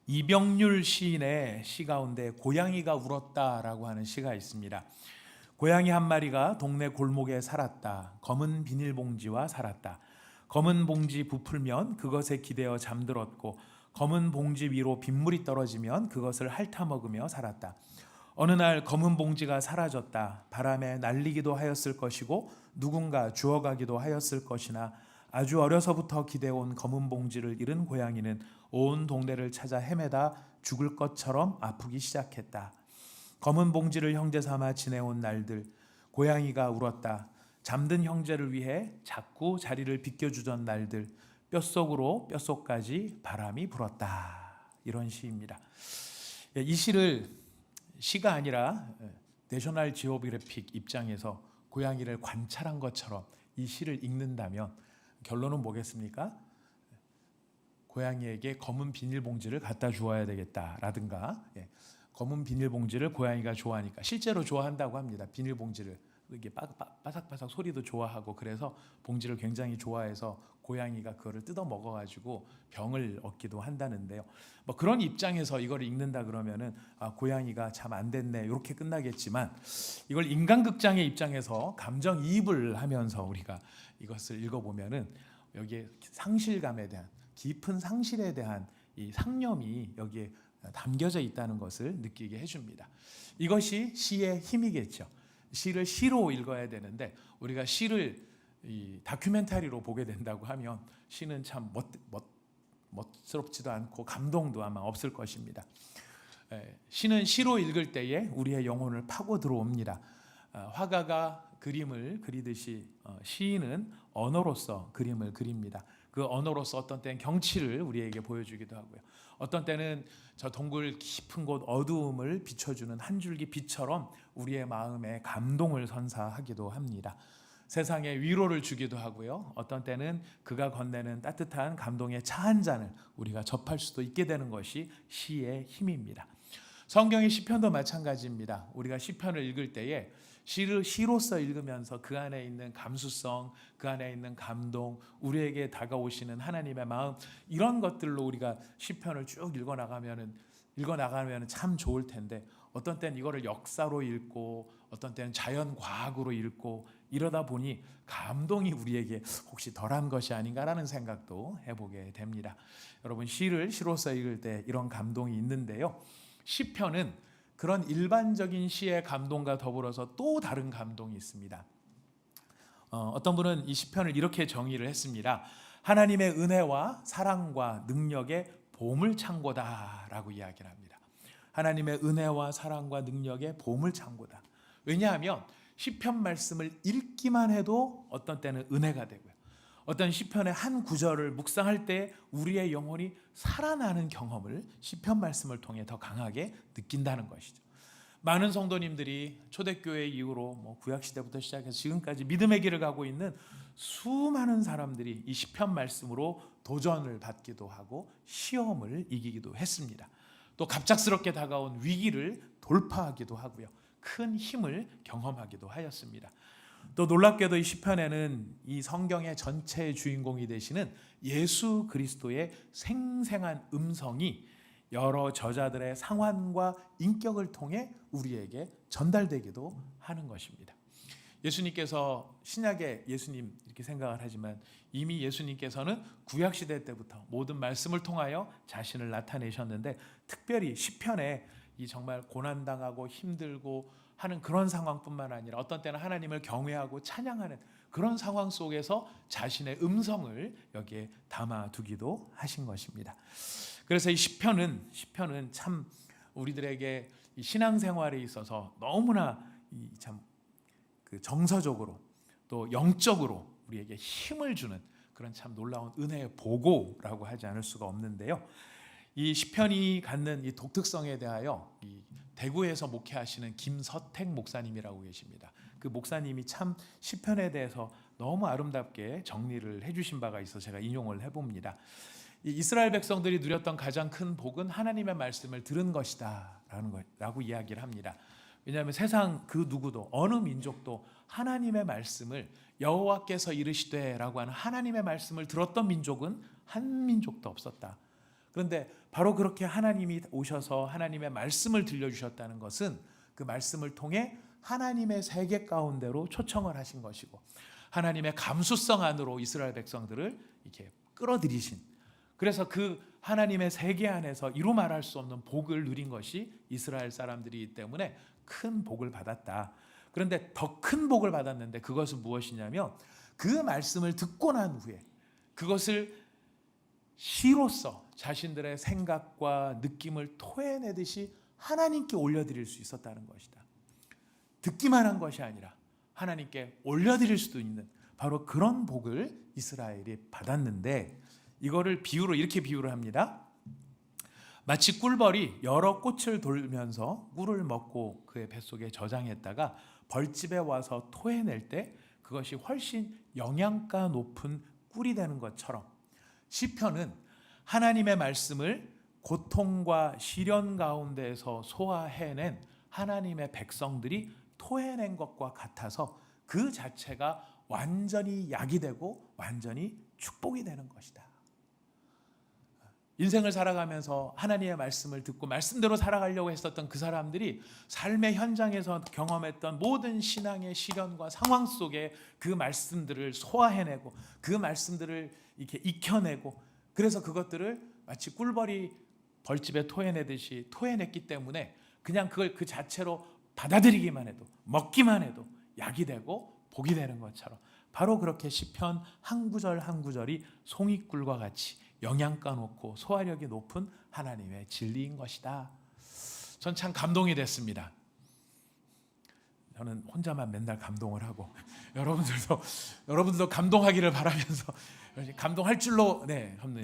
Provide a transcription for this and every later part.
이병률 시인의 시 가운데 고양이가 울었다라고 하는 시가 있습니다. 고양이 한 마리가 동네 골목에 살았다. 검은 비닐봉지와 살았다. 검은 봉지 부풀면 그것에 기대어 잠들었고 검은 봉지 위로 빗물이 떨어지면 그것을 핥아먹으며 살았다. 어느 날 검은 봉지가 사라졌다. 바람에 날리기도 하였을 것이고 누군가 주워가기도 하였을 것이나 아주 어려서부터 기대온 검은 봉지를 잃은 고양이는 온 동네를 찾아 헤매다 죽을 것처럼 아프기 시작했다. 검은 봉지를 형제 삼아 지내온 날들, 고양이가 울었다. 잠든 형제를 위해 자꾸 자리를 비켜주던 날들, 뼛속으로 뼛속까지 바람이 불었다. 이런 시입니다. 이 시를 시가 아니라 내셔널 지오그래픽 입장에서 고양이를 관찰한 것처럼 이 시를 읽는다면 결론은 뭐겠습니까? 고양이에게 검은 비닐봉지를 갖다 주어야 되겠다라든가, 검은 비닐봉지를 고양이가 좋아하니까 실제로 좋아한다고 합니다. 비닐봉지를 이게 바삭바삭 소리도 좋아하고, 그래서 봉지를 굉장히 좋아해서 고양이가 그거를 뜯어 먹어가지고 병을 얻기도 한다는데요. 뭐 그런 입장에서 이걸 읽는다 그러면은 고양이가 참 안 됐네 이렇게 끝나겠지만, 이걸 인간극장의 입장에서 감정이입을 하면서 우리가 이것을 읽어보면은 여기에 상실감에 대한, 깊은 상실에 대한 이 상념이 여기에 담겨져 있다는 것을 느끼게 해줍니다. 이것이 시의 힘이겠죠. 시를 시로 읽어야 되는데 우리가 시를 이 다큐멘터리로 보게 된다고 하면 시는 참 멋스럽지도 않고 감동도 아마 없을 것입니다. 시는 시로 읽을 때에 우리의 영혼을 파고 들어옵니다. 화가가 그림을 그리듯이 시인은 언어로서 그림을 그립니다. 그 언어로서 어떤 때는 경치를 우리에게 보여주기도 하고요. 어떤 때는 저 동굴 깊은 곳 어두움을 비춰주는 한 줄기 빛처럼 우리의 마음에 감동을 선사하기도 합니다. 세상에 위로를 주기도 하고요. 어떤 때는 그가 건네는 따뜻한 감동의 차 한 잔을 우리가 접할 수도 있게 되는 것이 시의 힘입니다. 성경의 시편도 마찬가지입니다. 우리가 시편을 읽을 때에 시를 시로서 읽으면서 그 안에 있는 감수성, 그 안에 있는 감동, 우리에게 다가오시는 하나님의 마음, 이런 것들로 우리가 시편을 쭉 읽어나가면 참 좋을 텐데, 어떤 때는 이거를 역사로 읽고 어떤 때는 자연과학으로 읽고 이러다 보니 감동이 우리에게 혹시 덜한 것이 아닌가라는 생각도 해보게 됩니다. 여러분, 시를 시로서 읽을 때 이런 감동이 있는데요. 시편은 그런 일반적인 시의 감동과 더불어서 또 다른 감동이 있습니다. 어떤 분은 이 시편을 이렇게 정의를 했습니다. 하나님의 은혜와 사랑과 능력의 보물창고다라고 이야기를 합니다. 하나님의 은혜와 사랑과 능력의 보물창고다. 왜냐하면 시편 말씀을 읽기만 해도 어떤 때는 은혜가 되고요. 어떤 시편의 한 구절을 묵상할 때 우리의 영혼이 살아나는 경험을 시편 말씀을 통해 더 강하게 느낀다는 것이죠. 많은 성도님들이 초대교회 이후로 구약 시대부터 시작해서 지금까지 믿음의 길을 가고 있는 수많은 사람들이 이 시편 말씀으로 도전을 받기도 하고 시험을 이기기도 했습니다. 또 갑작스럽게 다가온 위기를 돌파하기도 하고요. 큰 힘을 경험하기도 하였습니다. 또 놀랍게도 이 시편에는 이 성경의 전체의 주인공이 되시는 예수 그리스도의 생생한 음성이 여러 저자들의 상환과 인격을 통해 우리에게 전달되기도 하는 것입니다. 예수님께서 신약의 예수님 이렇게 생각을 하지만 이미 예수님께서는 구약시대 때부터 모든 말씀을 통하여 자신을 나타내셨는데, 특별히 시편에 이 정말 고난당하고 힘들고 하는 그런 상황뿐만 아니라 어떤 때는 하나님을 경외하고 찬양하는 그런 상황 속에서 자신의 음성을 여기에 담아두기도 하신 것입니다. 그래서 이 시편은 참 우리들에게 이 신앙생활에 있어서 너무나 참 그 정서적으로 또 영적으로 우리에게 힘을 주는 그런 참 놀라운 은혜의 보고라고 하지 않을 수가 없는데요. 이 시편이 갖는 이 독특성에 대하여 이 대구에서 목회하시는 김서택 목사님이라고 계십니다. 그 목사님이 참 시편에 대해서 너무 아름답게 정리를 해주신 바가 있어서 제가 인용을 해봅니다. 이 이스라엘 백성들이 누렸던 가장 큰 복은 하나님의 말씀을 들은 것이다 라고 이야기를 합니다. 왜냐하면 세상 그 누구도 어느 민족도 하나님의 말씀을 여호와께서 이르시되 라고 하는 하나님의 말씀을 들었던 민족은 한 민족도 없었다. 그런데 바로 그렇게 하나님이 오셔서 하나님의 말씀을 들려주셨다는 것은 그 말씀을 통해 하나님의 세계 가운데로 초청을 하신 것이고 하나님의 감수성 안으로 이스라엘 백성들을 이렇게 끌어들이신, 그래서 그 하나님의 세계 안에서 이루 말할 수 없는 복을 누린 것이 이스라엘 사람들이기 때문에 큰 복을 받았다. 그런데 더 큰 복을 받았는데 그것은 무엇이냐면 그 말씀을 듣고 난 후에 그것을 시로서 자신들의 생각과 느낌을 토해내듯이 하나님께 올려드릴 수 있었다는 것이다. 듣기만 한 것이 아니라 하나님께 올려드릴 수도 있는 바로 그런 복을 이스라엘이 받았는데, 이거를 비유로 이렇게 비유를 합니다. 마치 꿀벌이 여러 꽃을 돌면서 꿀을 먹고 그의 뱃속에 저장했다가 벌집에 와서 토해낼 때 그것이 훨씬 영양가 높은 꿀이 되는 것처럼, 시편은 하나님의 말씀을 고통과 시련 가운데에서 소화해낸 하나님의 백성들이 토해낸 것과 같아서 그 자체가 완전히 약이 되고 완전히 축복이 되는 것이다. 인생을 살아가면서 하나님의 말씀을 듣고 말씀대로 살아가려고 했었던 그 사람들이 삶의 현장에서 경험했던 모든 신앙의 시련과 상황 속에 그 말씀들을 소화해내고 그 말씀들을 이렇게 익혀내고, 그래서 그것들을 마치 꿀벌이 벌집에 토해내듯이 토해냈기 때문에 그냥 그걸 그 자체로 받아들이기만 해도 먹기만 해도 약이 되고 복이 되는 것처럼 바로 그렇게 시편 한 구절 한 구절이 송이꿀과 같이 영양가 높고 소화력이 높은 하나님의 진리인 것이다. 전 참 감동이 됐습니다. 저는 혼자만 맨날 감동을 하고 여러분들도 감동하기를 바라면서 감동할 줄로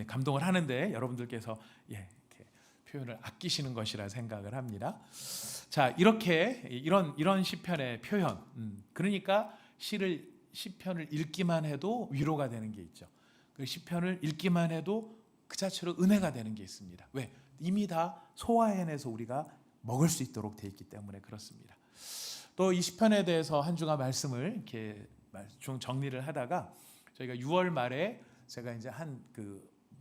감동을 하는데 여러분들께서 이렇게 표현을 아끼시는 것이라 생각을 합니다. 자, 이렇게 이런 시편의 표현, 그러니까 시편을 읽기만 해도 위로가 되는 게 있죠. 그 시편을 읽기만 해도 그 자체로 은혜가 되는 게 있습니다. 왜? 이미 다 소화해내서 우리가 먹을 수 있도록 돼 있기 때문에 그렇습니다. 또 이 시편에 대해서 한 주간 말씀을 이렇게 정리를 하다가 저희가 6월 말에 제가 이제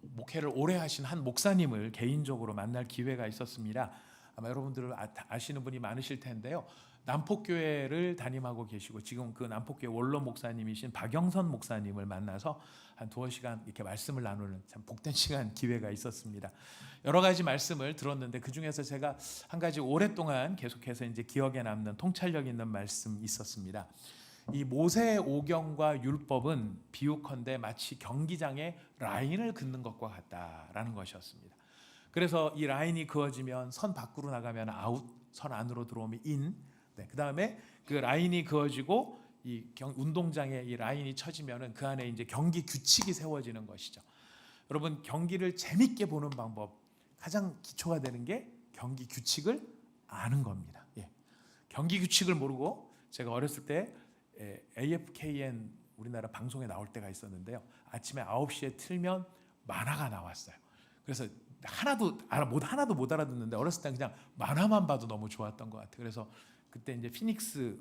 목회를 오래 하신 한 목사님을 개인적으로 만날 기회가 있었습니다. 아마 여러분들 아시는 분이 많으실 텐데요. 남폭교회를 담임하고 계시고 지금 그 남폭교회 원로 목사님이신 박영선 목사님을 만나서 한 2시간 이렇게 말씀을 나누는 참 복된 시간 기회가 있었습니다. 여러 가지 말씀을 들었는데 그 중에서 제가 한 가지 오랫동안 계속해서 이제 기억에 남는 통찰력 있는 말씀이 있었습니다. 이 모세의 오경과 율법은 비유컨대 마치 경기장에 라인을 긋는 것과 같다라는 것이었습니다. 그래서 이 라인이 그어지면 선 밖으로 나가면 아웃, 선 안으로 들어오면 인. 그 다음에 그 라인이 그어지고 이 운동장에 이 라인이 쳐지면은 그 안에 이제 경기 규칙이 세워지는 것이죠. 여러분, 경기를 재밌게 보는 방법 가장 기초가 되는 게 경기 규칙을 아는 겁니다. 경기 규칙을 모르고, 제가 어렸을 때 AFKN 우리나라 방송에 나올 때가 있었는데요. 아침에 9시에 틀면 만화가 나왔어요. 그래서 하나도 못 알아듣는데 어렸을 때 그냥 만화만 봐도 너무 좋았던 것 같아요. 그래서 그때 이제 피닉스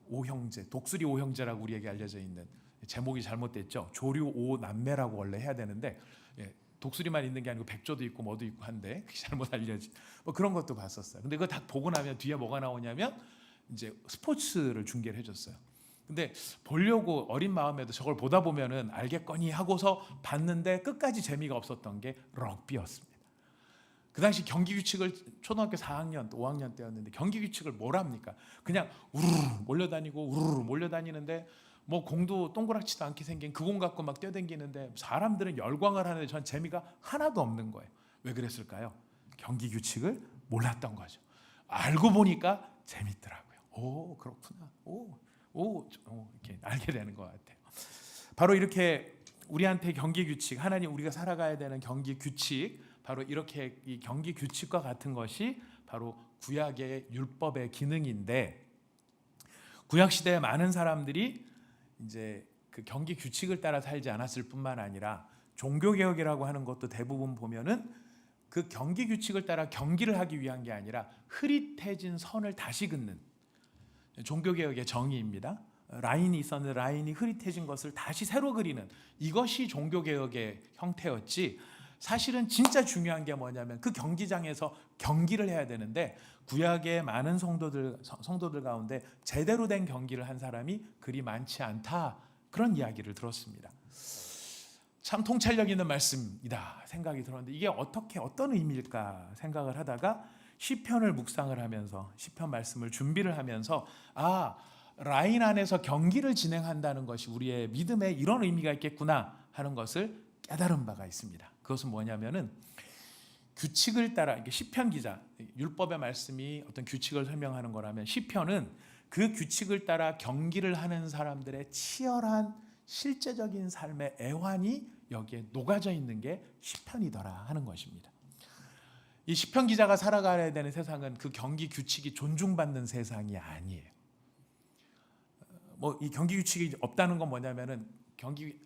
오형제, 독수리 오형제라고 우리에게 알려져 있는, 제목이 잘못됐죠. 조류 오남매라고 원래 해야 되는데 독수리만 있는 게 아니고 백조도 있고 뭐도 있고 한데 그게 잘못 알려진 그런 것도 봤었어요. 근데 그거 다 보고 나면 뒤에 뭐가 나오냐면 이제 스포츠를 중계를 해줬어요. 근데 보려고 어린 마음에도 저걸 보다 보면은 알겠거니 하고서 봤는데 끝까지 재미가 없었던 게 럭비였습니다. 그 당시 경기 규칙을 초등학교 4학년, 5학년 때였는데 경기 규칙을 뭘 합니까? 그냥 우르르 몰려다니고 우르르 몰려다니는데 뭐 공도 동그랗지도 않게 생긴 그 공 갖고 막 뛰어다니는데 사람들은 열광을 하는데 전 재미가 하나도 없는 거예요. 왜 그랬을까요? 경기 규칙을 몰랐던 거죠. 알고 보니까 재밌더라고요. 오, 그렇구나. 이렇게 알게 되는 것 같아요. 바로 이렇게 우리한테 경기 규칙, 하나님 우리가 살아가야 되는 경기 규칙, 바로 이렇게 이 경기 규칙과 같은 것이 바로 구약의 율법의 기능인데, 구약 시대에 많은 사람들이 이제 그 경기 규칙을 따라 살지 않았을 뿐만 아니라 종교 개혁이라고 하는 것도 대부분 보면은 그 경기 규칙을 따라 경기를 하기 위한 게 아니라 흐릿해진 선을 다시 긋는 종교 개혁의 정의입니다. 라인이 있었는데 라인이 흐릿해진 것을 다시 새로 그리는, 이것이 종교 개혁의 형태였지 사실은 진짜 중요한 게 뭐냐면 그 경기장에서 경기를 해야 되는데 구약의 많은 성도들 가운데 제대로 된 경기를 한 사람이 그리 많지 않다. 그런 이야기를 들었습니다. 참 통찰력 있는 말씀이다 생각이 들었는데 이게 어떤 의미일까 생각을 하다가 시편을 묵상을 하면서 시편 말씀을 준비를 하면서 라인 안에서 경기를 진행한다는 것이 우리의 믿음에 이런 의미가 있겠구나 하는 것을 깨달은 바가 있습니다. 그것은 뭐냐면은 규칙을 따라 이게 시편 기자 율법의 말씀이 어떤 규칙을 설명하는 거라면 시편은 그 규칙을 따라 경기를 하는 사람들의 치열한 실제적인 삶의 애환이 여기에 녹아져 있는 게 시편이더라 하는 것입니다. 이 시편 기자가 살아가야 되는 세상은 그 경기 규칙이 존중받는 세상이 아니에요. 이 경기 규칙이 없다는 건 뭐냐면은 경기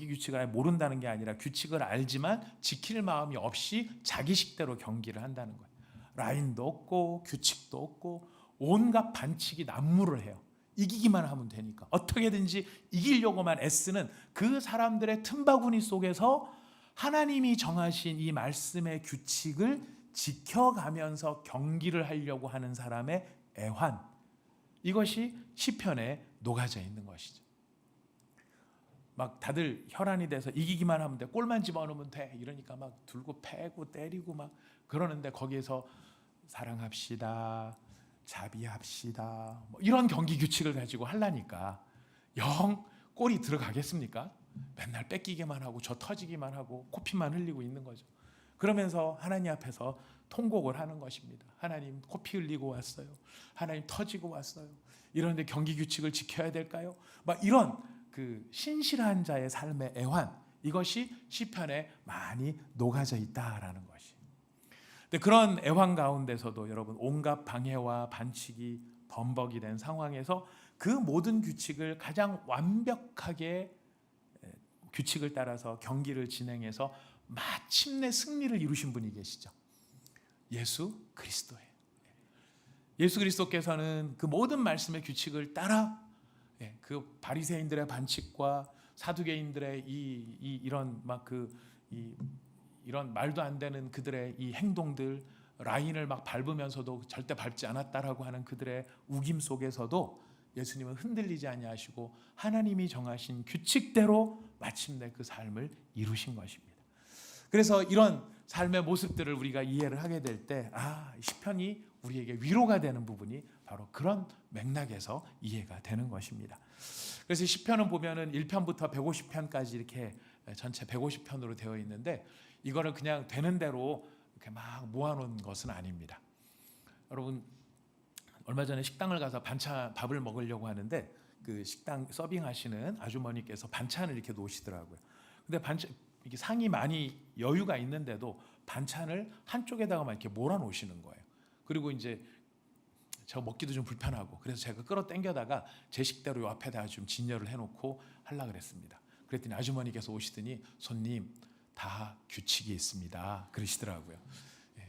규칙을 모른다는 게 아니라 규칙을 알지만 지킬 마음이 없이 자기 식대로 경기를 한다는 거예요. 라인도 없고 규칙도 없고 온갖 반칙이 난무를 해요. 이기기만 하면 되니까 어떻게든지 이기려고만 애쓰는 그 사람들의 틈바구니 속에서 하나님이 정하신 이 말씀의 규칙을 지켜가면서 경기를 하려고 하는 사람의 애환, 이것이 시편에 녹아져 있는 것이죠. 막 다들 혈안이 돼서 이기기만 하면 돼, 골만 집어넣으면 돼 이러니까 막 들고 패고 때리고 막 그러는데 거기에서 사랑합시다, 자비합시다 이런 경기 규칙을 가지고 하려니까 영 골이 들어가겠습니까? 맨날 뺏기기만 하고 저 터지기만 하고 코피만 흘리고 있는 거죠. 그러면서 하나님 앞에서 통곡을 하는 것입니다. 하나님 코피 흘리고 왔어요. 하나님 터지고 왔어요. 이런데 경기 규칙을 지켜야 될까요? 막 이런 그 신실한 자의 삶의 애환, 이것이 시편에 많이 녹아져 있다라는 것이. 근데 그런 애환 가운데서도 여러분 온갖 방해와 반칙이 범벅이 된 상황에서 그 모든 규칙을 가장 완벽하게 규칙을 따라서 경기를 진행해서 마침내 승리를 이루신 분이 계시죠. 예수 그리스도예요. 예수 그리스도께서는 그 모든 말씀의 규칙을 따라 그 바리새인들의 반칙과 사두개인들의 이런 이런 말도 안 되는 그들의 이 행동들, 라인을 막 밟으면서도 절대 밟지 않았다라고 하는 그들의 우김 속에서도 예수님은 흔들리지 아니하시고 하나님이 정하신 규칙대로 마침내 그 삶을 이루신 것입니다. 그래서 이런 삶의 모습들을 우리가 이해를 하게 될 때 시편이 우리에게 위로가 되는 부분이 바로 그런 맥락에서 이해가 되는 것입니다. 그래서 시편은 보면은 1편부터 150편까지 이렇게 전체 150편으로 되어 있는데 이거를 그냥 되는 대로 이렇게 막 모아놓은 것은 아닙니다. 여러분 얼마 전에 식당을 가서 밥을 먹으려고 하는데 그 식당 서빙하시는 아주머니께서 반찬을 이렇게 놓으시더라고요. 근데 이게 상이 많이 여유가 있는데도 반찬을 한쪽에다가만 이렇게 몰아놓으시는 거예요. 그리고 이제 저 먹기도 좀 불편하고 그래서 제가 끌어당겨다가 제 식대로 요 앞에다가 좀 진열을 해놓고 하려고 그랬습니다. 그랬더니 아주머니께서 오시더니 손님 다 규칙이 있습니다 그러시더라고요.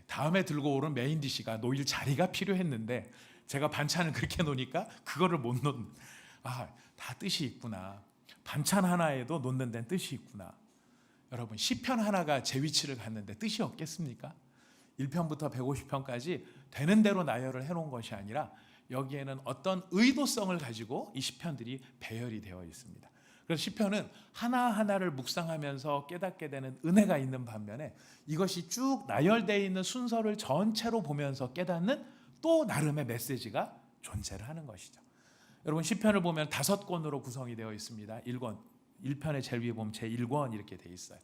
다음에 들고 오른 메인 디시가 놓일 자리가 필요했는데 제가 반찬을 그렇게 놓으니까 그거를 못 놓는, 다 뜻이 있구나. 반찬 하나에도 놓는 데는 뜻이 있구나. 여러분 시편 하나가 제 위치를 갔는데 뜻이 없겠습니까? 1편부터 150편까지 되는 대로 나열을 해놓은 것이 아니라 여기에는 어떤 의도성을 가지고 이 시편들이 배열이 되어 있습니다. 그래서 시편은 하나하나를 묵상하면서 깨닫게 되는 은혜가 있는 반면에 이것이 쭉 나열되어 있는 순서를 전체로 보면서 깨닫는 또 나름의 메시지가 존재를 하는 것이죠. 여러분 시편을 보면 5권으로 구성이 되어 있습니다. 1편의 제일 위에 보면 제1권 이렇게 되어 있어요.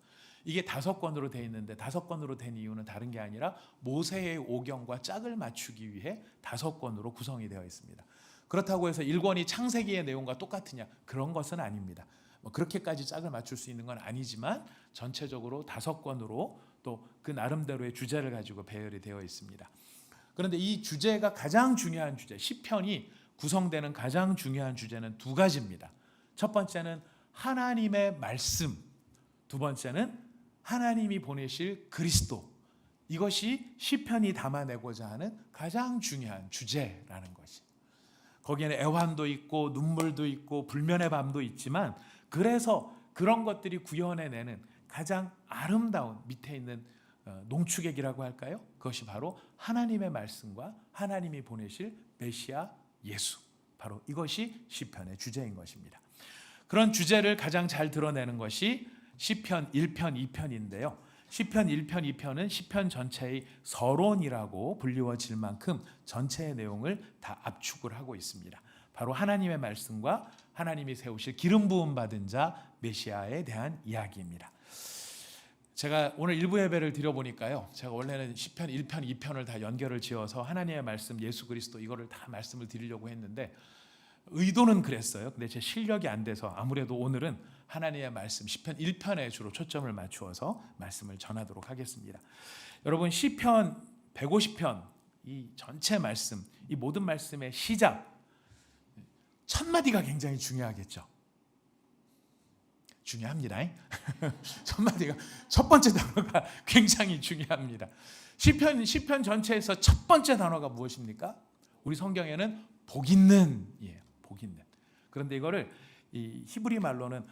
이게 5권으로 되어 있는데 5권으로 된 이유는 다른 게 아니라 모세의 오경과 짝을 맞추기 위해 5권으로 구성이 되어 있습니다. 그렇다고 해서 1권이 창세기의 내용과 똑같으냐? 그런 것은 아닙니다. 그렇게까지 짝을 맞출 수 있는 건 아니지만 전체적으로 5권으로 또 그 나름대로의 주제를 가지고 배열이 되어 있습니다. 그런데 이 주제가 가장 중요한 주제, 시편이 구성되는 가장 중요한 주제는 2가지입니다. 첫 번째는 하나님의 말씀, 두 번째는 하나님이 보내실 그리스도. 이것이 시편이 담아내고자 하는 가장 중요한 주제라는 것이. 거기에는 애환도 있고 눈물도 있고 불면의 밤도 있지만 그래서 그런 것들이 구현해내는 가장 아름다운 밑에 있는 농축액이라고 할까요? 그것이 바로 하나님의 말씀과 하나님이 보내실 메시아 예수, 바로 이것이 시편의 주제인 것입니다. 그런 주제를 가장 잘 드러내는 것이 시편 1편, 2편인데요. 시편 1편, 2편은 시편 전체의 서론이라고 불리워질 만큼 전체의 내용을 다 압축을 하고 있습니다. 바로 하나님의 말씀과 하나님이 세우실 기름 부음 받은 자 메시아에 대한 이야기입니다. 제가 오늘 일부 예배를 드려보니까요, 제가 원래는 시편 1편, 2편을 다 연결을 지어서 하나님의 말씀, 예수 그리스도 이거를 다 말씀을 드리려고 했는데 의도는 그랬어요. 근데 제 실력이 안 돼서 아무래도 오늘은 하나님의 말씀 시편 1편에 주로 초점을 맞추어서 말씀을 전하도록 하겠습니다. 여러분, 시편 150편 이 전체 말씀, 이 모든 말씀의 시작 첫 마디가 굉장히 중요하겠죠. 중요합니다. 첫 마디가, 첫 번째 단어가 굉장히 중요합니다. 시편 전체에서 첫 번째 단어가 무엇입니까? 우리 성경에는 복 있는, 복 있는. 그런데 이거를 이 히브리 말로는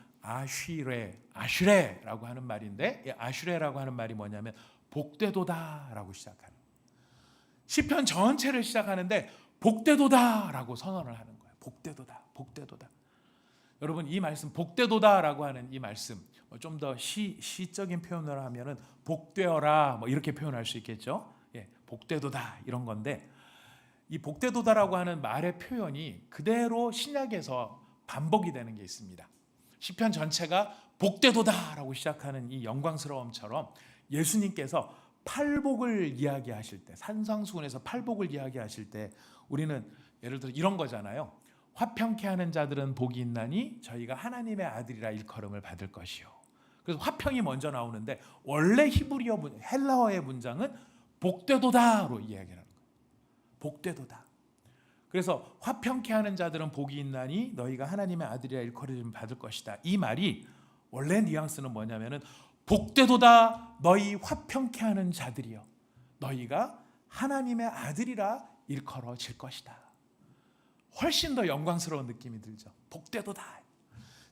아슈레라고 하는 말인데, 이 아슈레라고 하는 말이 뭐냐면 복되도다라고 시작하는. 시편 전체를 시작하는데 복되도다라고 선언을 하는 거예요. 복되도다, 복되도다. 여러분, 이 말씀 복되도다라고 하는 이 말씀, 좀 더 시적인 표현을 하면은 복되어라 뭐 이렇게 표현할 수 있겠죠. 복되도다 이런 건데, 이 복되도다라고 하는 말의 표현이 그대로 신약에서 반복이 되는 게 있습니다. 시편 전체가 복되도다라고 시작하는 이 영광스러움처럼 예수님께서 팔복을 이야기하실 때, 산상수훈에서 팔복을 이야기하실 때 우리는 예를 들어 이런 거잖아요. 화평케 하는 자들은 복이 있나니 저희가 하나님의 아들이라 일컬음을 받을 것이요. 그래서 화평이 먼저 나오는데 원래 히브리어 헬라어의 문장은 복되도다로 이야기하는 거예요. 복되도다. 그래서 화평케 하는 자들은 복이 있나니 너희가 하나님의 아들이라 일컬음을 받을 것이다. 이 말이 원래 뉘앙스는 뭐냐면은 복되도다 너희 화평케 하는 자들이여, 너희가 하나님의 아들이라 일컬어질 것이다. 훨씬 더 영광스러운 느낌이 들죠. 복되도다.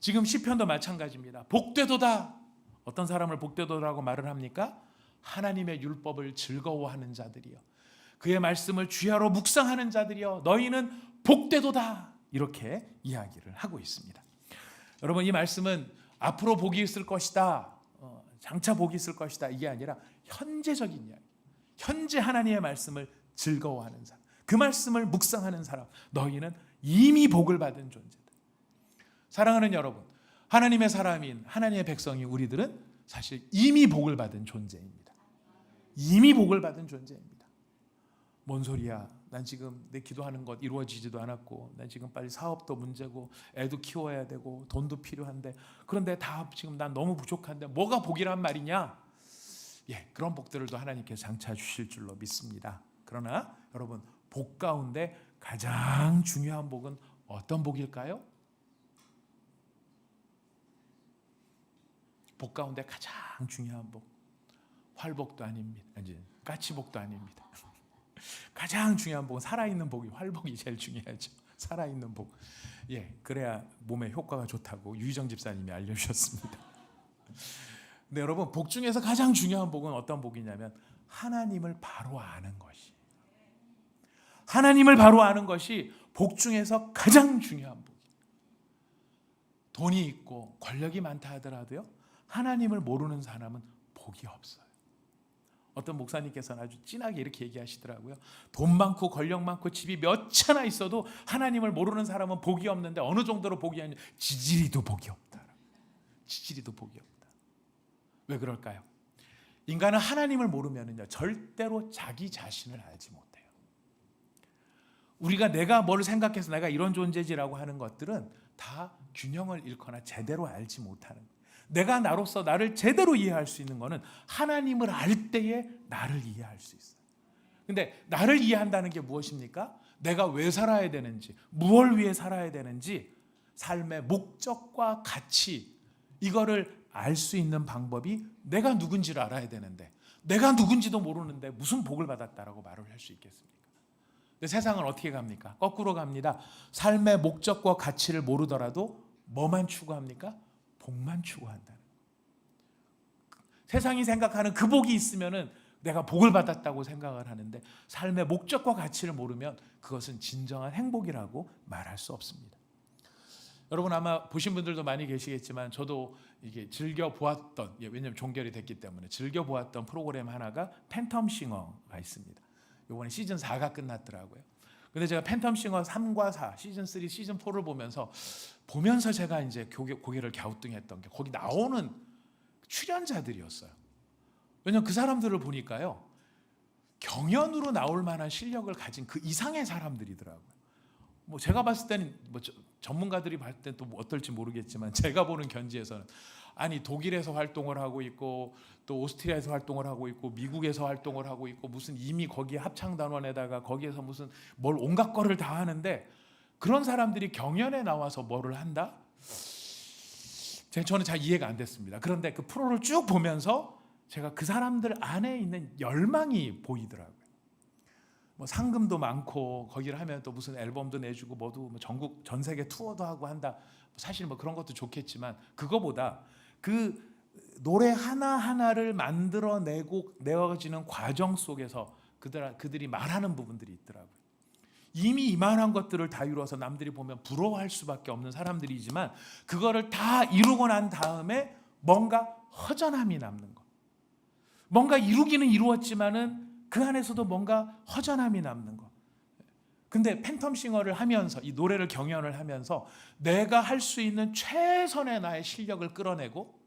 지금 시편도 마찬가지입니다. 복되도다. 어떤 사람을 복되도다라고 말을 합니까? 하나님의 율법을 즐거워하는 자들이요, 그의 말씀을 주야로 묵상하는 자들이요, 너희는 복되도다. 이렇게 이야기를 하고 있습니다. 여러분, 이 말씀은 앞으로 복이 있을 것이다, 장차 복이 있을 것이다, 이게 아니라 현재적인 이야기. 현재 하나님의 말씀을 즐거워하는 사람, 그 말씀을 묵상하는 사람, 너희는 이미 복을 받은 존재다. 사랑하는 여러분, 하나님의 사람인 하나님의 백성인 우리들은 사실 이미 복을 받은 존재입니다. 이미 복을 받은 존재입니다. 뭔 소리야? 난 지금 내 기도하는 것 이루어지지도 않았고, 난 지금 빨리 사업도 문제고, 애도 키워야 되고, 돈도 필요한데, 그런데 다 지금 난 너무 부족한데 뭐가 복이란 말이냐? 그런 복들도 하나님께서 장차 주실 줄로 믿습니다. 그러나 여러분, 복 가운데 가장 중요한 복은 어떤 복일까요? 복 가운데 가장 중요한 복, 활복도 아닙니다. 까치복도 아닙니다. 가장 중요한 복은 살아있는 복이, 활복이 제일 중요하죠. 살아있는 복. 그래야 몸에 효과가 좋다고 유희정 집사님이 알려주셨습니다. 근데 여러분, 복 중에서 가장 중요한 복은 어떤 복이냐면 하나님을 바로 아는 것이. 하나님을 바로 아는 것이 복 중에서 가장 중요한 복이에요. 돈이 있고 권력이 많다 하더라도요, 하나님을 모르는 사람은 복이 없어요. 어떤 목사님께서는 아주 진하게 이렇게 얘기하시더라고요. 돈 많고 권력 많고 집이 몇 채나 있어도 하나님을 모르는 사람은 복이 없는데 어느 정도로 복이 아니냐, 지지리도 복이 없다. 지지리도 복이 없다. 왜 그럴까요? 인간은 하나님을 모르면은요, 절대로 자기 자신을 알지 못해요. 우리가 내가 뭘 생각해서 내가 이런 존재지라고 하는 것들은 다 균형을 잃거나 제대로 알지 못하는 거예요. 내가 나로서 나를 제대로 이해할 수 있는 것은 하나님을 알 때에 나를 이해할 수 있어요. 근데 나를 이해한다는 게 무엇입니까? 내가 왜 살아야 되는지, 무엇을 위해 살아야 되는지, 삶의 목적과 가치, 이거를 알 수 있는 방법이 내가 누군지를 알아야 되는데, 내가 누군지도 모르는데 무슨 복을 받았다라고 말을 할 수 있겠습니까? 근데 세상은 어떻게 갑니까? 거꾸로 갑니다. 삶의 목적과 가치를 모르더라도 뭐만 추구합니까? 복만 추구한다는. 세상이 생각하는 그 복이 있으면은 내가 복을 받았다고 생각을 하는데 삶의 목적과 가치를 모르면 그것은 진정한 행복이라고 말할 수 없습니다. 여러분 아마 보신 분들도 많이 계시겠지만 저도 이게 즐겨 보았던, 왜냐하면 종결이 됐기 때문에 즐겨 보았던 프로그램 하나가 팬텀싱어가 있습니다. 이번에 시즌 4가 끝났더라고요. 근데 제가 팬텀싱어 3과 4, 시즌 3, 시즌 4를 보면서 제가 이제 고개를 갸우뚱했던 게 거기 나오는 출연자들이었어요. 왜냐하면 그 사람들을 보니까요, 경연으로 나올 만한 실력을 가진 그 이상의 사람들이더라고요. 뭐 제가 봤을 때는 뭐 전문가들이 봤을 때 또 어떨지 모르겠지만 제가 보는 견지에서는 아니 독일에서 활동을 하고 있고 또 오스트리아에서 활동을 하고 있고 미국에서 활동을 하고 있고 무슨 이미 거기에 합창단원에다가 거기에서 무슨 뭘 온갖 거를 다 하는데 그런 사람들이 경연에 나와서 뭐를 한다? 저는 잘 이해가 안 됐습니다. 그런데 그 프로를 쭉 보면서 제가 그 사람들 안에 있는 열망이 보이더라고요. 뭐 상금도 많고 거기를 하면 또 무슨 앨범도 내주고 뭐도 전국 전 세계 투어도 하고 한다. 사실 뭐 그런 것도 좋겠지만 그거보다 그 노래 하나 하나를 만들어내고 내어지는 과정 속에서 그들이 말하는 부분들이 있더라고요. 이미 이만한 것들을 다 이루어서 남들이 보면 부러워할 수밖에 없는 사람들이지만 그거를 다 이루고 난 다음에 뭔가 허전함이 남는 것. 뭔가 이루기는 이루었지만은 그 안에서도 뭔가 허전함이 남는 것. 근데 팬텀싱어를 하면서 이 노래를 경연을 하면서 내가 할 수 있는 최선의 나의 실력을 끌어내고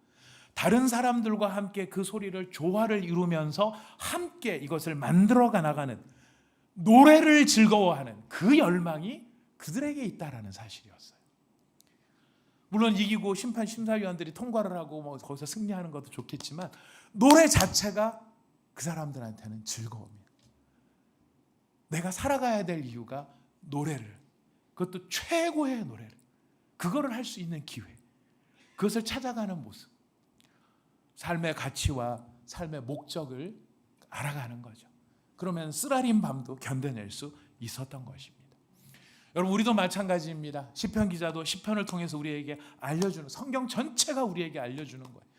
다른 사람들과 함께 그 소리를 조화를 이루면서 함께 이것을 만들어가 나가는 노래를 즐거워하는 그 열망이 그들에게 있다라는 사실이었어요. 물론 이기고 심사위원들이 통과를 하고 뭐 거기서 승리하는 것도 좋겠지만 노래 자체가 그 사람들한테는 즐거움이에요. 내가 살아가야 될 이유가 노래를, 그것도 최고의 노래를, 그거를 할 수 있는 기회, 그것을 찾아가는 모습, 삶의 가치와 삶의 목적을 알아가는 거죠. 그러면 쓰라린 밤도 견뎌낼 수 있었던 것입니다. 여러분 우리도 마찬가지입니다. 시편 기자도 시편을 통해서 우리에게 알려주는, 성경 전체가 우리에게 알려주는 거예요.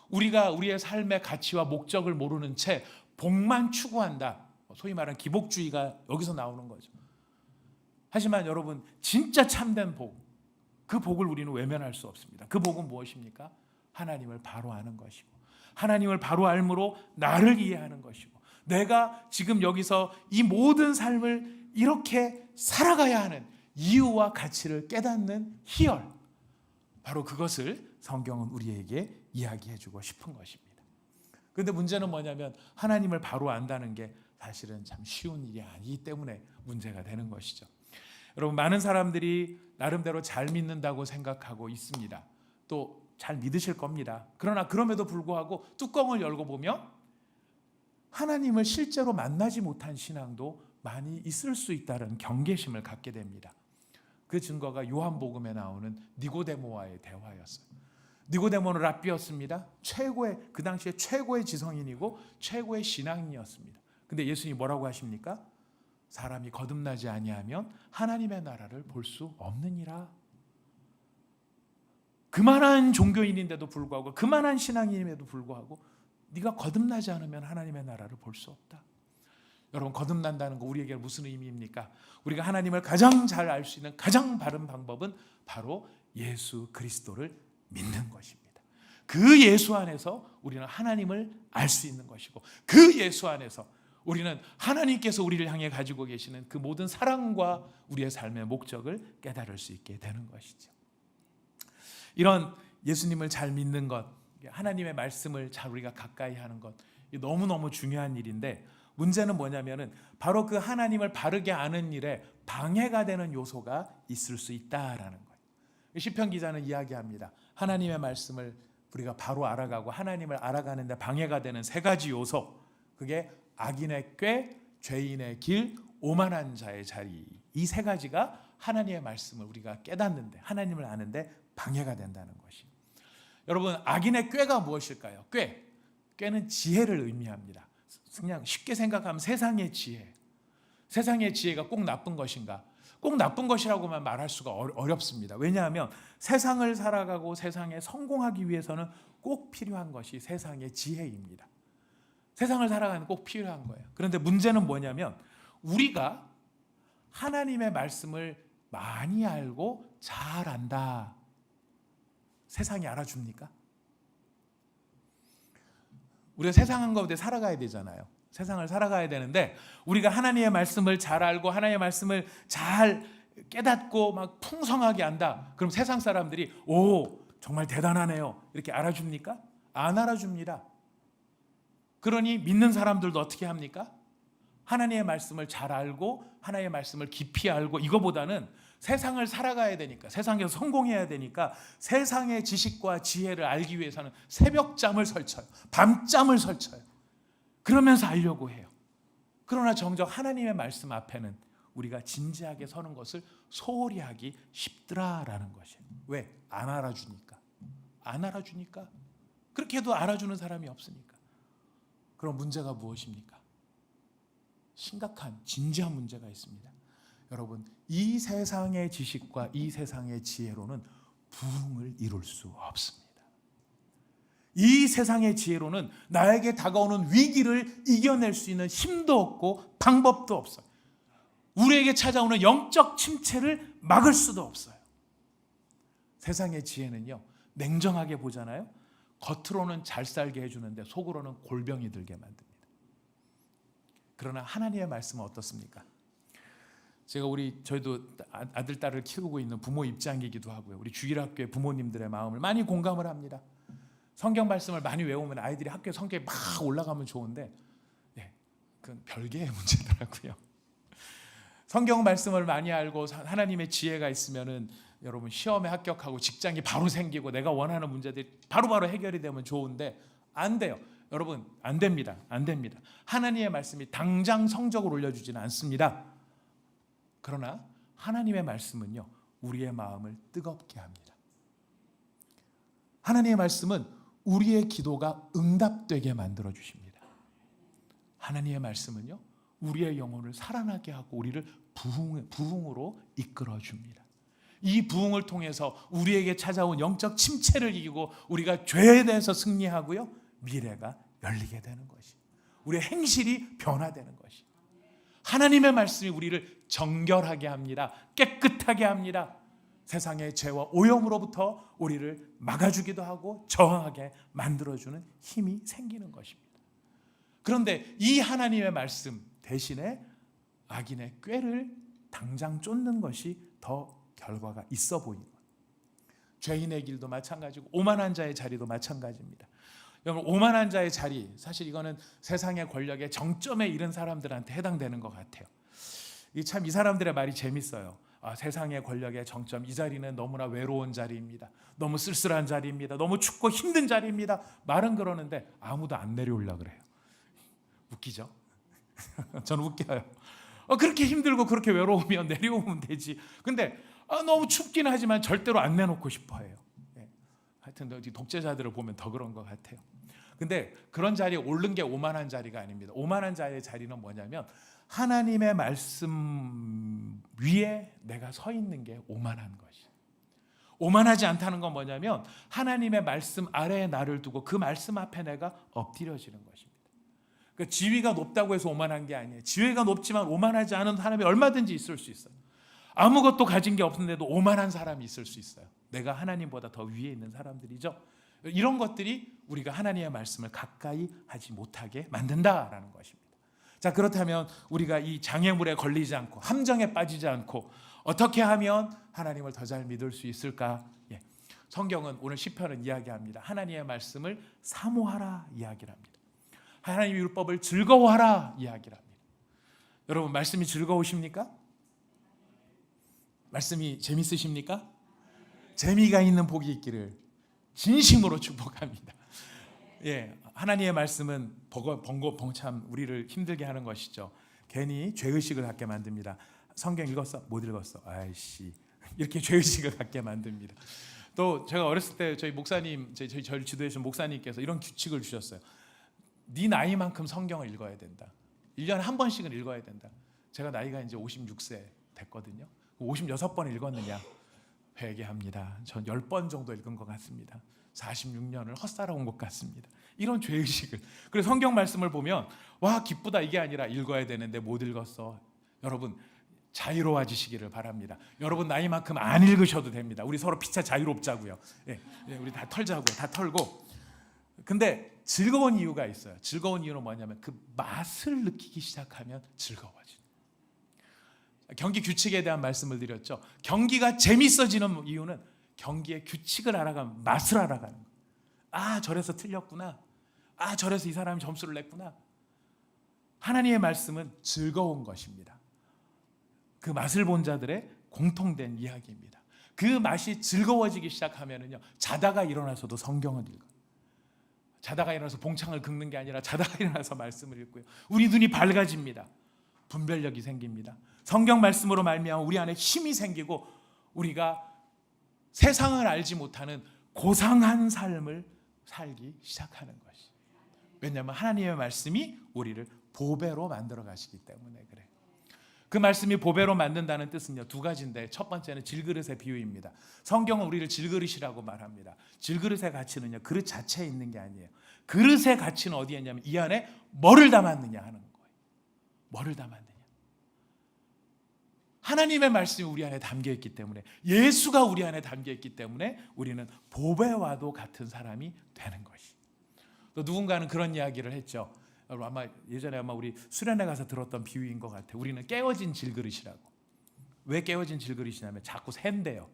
우리가 우리의 삶의 가치와 목적을 모르는 채 복만 추구한다. 소위 말하는 기복주의가 여기서 나오는 거죠. 하지만 여러분 진짜 참된 복, 그 복을 우리는 외면할 수 없습니다. 그 복은 무엇입니까? 하나님을 바로 아는 것이고 하나님을 바로 알므로 나를 이해하는 것이고 내가 지금 여기서 이 모든 삶을 이렇게 살아가야 하는 이유와 가치를 깨닫는 희열, 바로 그것을 성경은 우리에게 이야기해주고 싶은 것입니다. 그런데 문제는 뭐냐면 하나님을 바로 안다는 게 사실은 참 쉬운 일이 아니기 때문에 문제가 되는 것이죠. 여러분 많은 사람들이 나름대로 잘 믿는다고 생각하고 있습니다. 또 잘 믿으실 겁니다. 그러나 그럼에도 불구하고 뚜껑을 열고 보면 하나님을 실제로 만나지 못한 신앙도 많이 있을 수 있다는 경계심을 갖게 됩니다. 그 증거가 요한복음에 나오는 니고데모와의 대화였어요. 니고데모는 랍비였습니다. 그 당시에 최고의 지성인이고 최고의 신앙인이었습니다. 근데 예수님이 뭐라고 하십니까? 사람이 거듭나지 아니하면 하나님의 나라를 볼 수 없느니라. 그만한 종교인인데도 불구하고 그만한 신앙인임에도 불구하고 네가 거듭나지 않으면 하나님의 나라를 볼 수 없다. 여러분 거듭난다는 거 우리에게 무슨 의미입니까? 우리가 하나님을 가장 잘 알 수 있는 가장 바른 방법은 바로 예수 그리스도를 믿는 것입니다. 그 예수 안에서 우리는 하나님을 알 수 있는 것이고 그 예수 안에서 우리는 하나님께서 우리를 향해 가지고 계시는 그 모든 사랑과 우리의 삶의 목적을 깨달을 수 있게 되는 것이죠. 이런 예수님을 잘 믿는 것, 하나님의 말씀을 잘 우리가 가까이 하는 것, 너무너무 중요한 일인데 문제는 뭐냐면은 바로 그 하나님을 바르게 아는 일에 방해가 되는 요소가 있을 수 있다라는 거예요. 시편 기자는 이야기합니다. 하나님의 말씀을 우리가 바로 알아가고 하나님을 알아가는데 방해가 되는 세 가지 요소, 그게 악인의 꾀, 죄인의 길, 오만한 자의 자리, 이 세 가지가 하나님의 말씀을 우리가 깨닫는데 하나님을 아는데 방해가 된다는 것이. 여러분 악인의 꾀가 무엇일까요? 꾀는 지혜를 의미합니다. 그냥 쉽게 생각하면 세상의 지혜. 세상의 지혜가 꼭 나쁜 것인가? 꼭 나쁜 것이라고만 말할 수가 어렵습니다. 왜냐하면 세상을 살아가고 세상에 성공하기 위해서는 꼭 필요한 것이 세상의 지혜입니다. 세상을 살아가는 꼭 필요한 거예요. 그런데 문제는 뭐냐면 우리가 하나님의 말씀을 많이 알고 잘 안다. 세상이 알아줍니까? 우리가 세상 가운데 살아가야 되잖아요. 세상을 살아가야 되는데 우리가 하나님의 말씀을 잘 알고 하나님의 말씀을 잘 깨닫고 막 풍성하게 안다. 그럼 세상 사람들이 오, 정말 대단하네요. 이렇게 알아줍니까? 안 알아줍니다. 그러니 믿는 사람들도 어떻게 합니까? 하나님의 말씀을 잘 알고 하나님의 말씀을 깊이 알고 이거보다는 세상을 살아가야 되니까 세상에서 성공해야 되니까 세상의 지식과 지혜를 알기 위해서는 새벽잠을 설쳐요. 밤잠을 설쳐요. 그러면서 알려고 해요. 그러나 정작 하나님의 말씀 앞에는 우리가 진지하게 서는 것을 소홀히 하기 쉽더라라는 것이에요. 왜? 안 알아주니까. 안 알아주니까. 그렇게 해도 알아주는 사람이 없으니까. 그럼 문제가 무엇입니까? 심각한 진지한 문제가 있습니다. 여러분, 이 세상의 지식과 이 세상의 지혜로는 부흥을 이룰 수 없습니다. 이 세상의 지혜로는 나에게 다가오는 위기를 이겨낼 수 있는 힘도 없고 방법도 없어요. 우리에게 찾아오는 영적 침체를 막을 수도 없어요. 세상의 지혜는요, 냉정하게 보잖아요. 겉으로는 잘 살게 해주는데 속으로는 골병이 들게 만듭니다. 그러나 하나님의 말씀은 어떻습니까? 제가 저희도 아들, 딸을 키우고 있는 부모 입장이기도 하고요. 우리 주일학교의 부모님들의 마음을 많이 공감을 합니다. 성경 말씀을 많이 외우면 아이들이 학교에 성격이 막 올라가면 좋은데 그건 별개의 문제더라고요. 성경 말씀을 많이 알고 하나님의 지혜가 있으면은 여러분 시험에 합격하고 직장이 바로 생기고 내가 원하는 문제들이 바로바로 해결이 되면 좋은데 안 돼요. 여러분 안 됩니다. 안 됩니다. 하나님의 말씀이 당장 성적을 올려주지는 않습니다. 그러나 하나님의 말씀은요, 우리의 마음을 뜨겁게 합니다. 하나님의 말씀은 우리의 기도가 응답되게 만들어 주십니다. 하나님의 말씀은요, 우리의 영혼을 살아나게 하고 우리를 부흥으로 이끌어 줍니다. 이 부흥을 통해서 우리에게 찾아온 영적 침체를 이기고 우리가 죄에 대해서 승리하고요, 미래가 열리게 되는 것이, 우리의 행실이 변화되는 것이, 하나님의 말씀이 우리를 정결하게 합니다. 깨끗하게 합니다. 세상의 죄와 오염으로부터 우리를 막아주기도 하고 저항하게 만들어주는 힘이 생기는 것입니다. 그런데 이 하나님의 말씀 대신에 악인의 꾀를 당장 쫓는 것이 더 결과가 있어 보이는 거예요. 죄인의 길도 마찬가지고 오만한 자의 자리도 마찬가지입니다. 여러분, 오만한 자의 자리, 사실 이거는 세상의 권력의 정점에 이른 사람들한테 해당되는 것 같아요. 이 사람들의 말이 재밌어요. 세상의 권력의 정점, 이 자리는 너무나 외로운 자리입니다. 너무 쓸쓸한 자리입니다. 너무 춥고 힘든 자리입니다. 말은 그러는데 아무도 안 내려오려고 그래요. 웃기죠? 저는 웃겨요. 그렇게 힘들고 그렇게 외로우면 내려오면 되지. 근데 너무 춥긴 하지만 절대로 안 내놓고 싶어 해요. 하여튼 독재자들을 보면 더 그런 것 같아요. 근데 그런 자리에 오른 게 오만한 자리가 아닙니다. 오만한 자의 자리는 뭐냐면 하나님의 말씀 위에 내가 서 있는 게 오만한 것이. 오만하지 않다는 건 뭐냐면 하나님의 말씀 아래에 나를 두고 그 말씀 앞에 내가 엎드려지는 것입니다. 그러니까 지위가 높다고 해서 오만한 게 아니에요. 지위가 높지만 오만하지 않은 사람이 얼마든지 있을 수 있어요. 아무것도 가진 게 없는데도 오만한 사람이 있을 수 있어요. 내가 하나님보다 더 위에 있는 사람들이죠. 이런 것들이 우리가 하나님의 말씀을 가까이 하지 못하게 만든다라는 것입니다. 자, 그렇다면 우리가 이 장애물에 걸리지 않고 함정에 빠지지 않고 어떻게 하면 하나님을 더 잘 믿을 수 있을까? 성경은 오늘 시편은 이야기합니다. 하나님의 말씀을 사모하라 이야기를 합니다. 하나님의 율법을 즐거워하라 이야기를 합니다. 여러분, 말씀이 즐거우십니까? 말씀이 재밌으십니까? 재미가 있는 복이 있기를 진심으로 축복합니다. 하나님의 말씀은 참 우리를 힘들게 하는 것이죠. 괜히 죄의식을 갖게 만듭니다. 성경 읽었어? 못 읽었어? 아이씨, 이렇게 죄의식을 갖게 만듭니다. 또 제가 어렸을 때 저희 목사님, 저를 지도해 주신 목사님께서 이런 규칙을 주셨어요. 네 나이만큼 성경을 읽어야 된다. 1년에 한 번씩은 읽어야 된다. 제가 나이가 이제 56세 됐거든요. 56번 읽었느냐? 회개합니다. 전 10번 정도 읽은 것 같습니다. 46년을 헛살아온 것 같습니다. 이런 죄의식을. 그래서 성경 말씀을 보면 와 기쁘다 이게 아니라 읽어야 되는데 못 읽었어. 여러분 자유로워지시기를 바랍니다. 여러분 나이만큼 안 읽으셔도 됩니다. 우리 서로 피차 자유롭자고요. 우리 다 털자고요. 다 털고. 근데 즐거운 이유가 있어요. 즐거운 이유는 뭐냐면 그 맛을 느끼기 시작하면 즐거워지는. 경기 규칙에 대한 말씀을 드렸죠. 경기가 재밌어지는 이유는 경기의 규칙을 알아가면 맛을 알아가는 거예요. 아 저래서 틀렸구나. 아 저래서 이 사람이 점수를 냈구나. 하나님의 말씀은 즐거운 것입니다. 그 맛을 본 자들의 공통된 이야기입니다. 그 맛이 즐거워지기 시작하면은요 자다가 일어나서도 성경을 읽어요. 자다가 일어나서 봉창을 긁는 게 아니라 자다가 일어나서 말씀을 읽고요. 우리 눈이 밝아집니다. 분별력이 생깁니다. 성경 말씀으로 말미암아 우리 안에 힘이 생기고 우리가 세상을 알지 못하는 고상한 삶을 살기 시작하는 것이. 왜냐하면 하나님의 말씀이 우리를 보배로 만들어 가시기 때문에 그래요. 그 말씀이 보배로 만든다는 뜻은요 두 가지인데 첫 번째는 질그릇의 비유입니다. 성경은 우리를 질그릇이라고 말합니다. 질그릇의 가치는요 그릇 자체에 있는 게 아니에요. 그릇의 가치는 어디에 있냐면 이 안에 뭐를 담았느냐 하는 거예요. 뭐를 담았느냐. 하나님의 말씀이 우리 안에 담겨있기 때문에 예수가 우리 안에 담겨있기 때문에 우리는 보배와도 같은 사람이 되는 것이. 또 누군가는 그런 이야기를 했죠. 아마 예전에 우리 수련회 가서 들었던 비유인 것 같아요. 우리는 깨어진 질그릇이라고. 왜 깨어진 질그릇이냐면 자꾸 샌대요.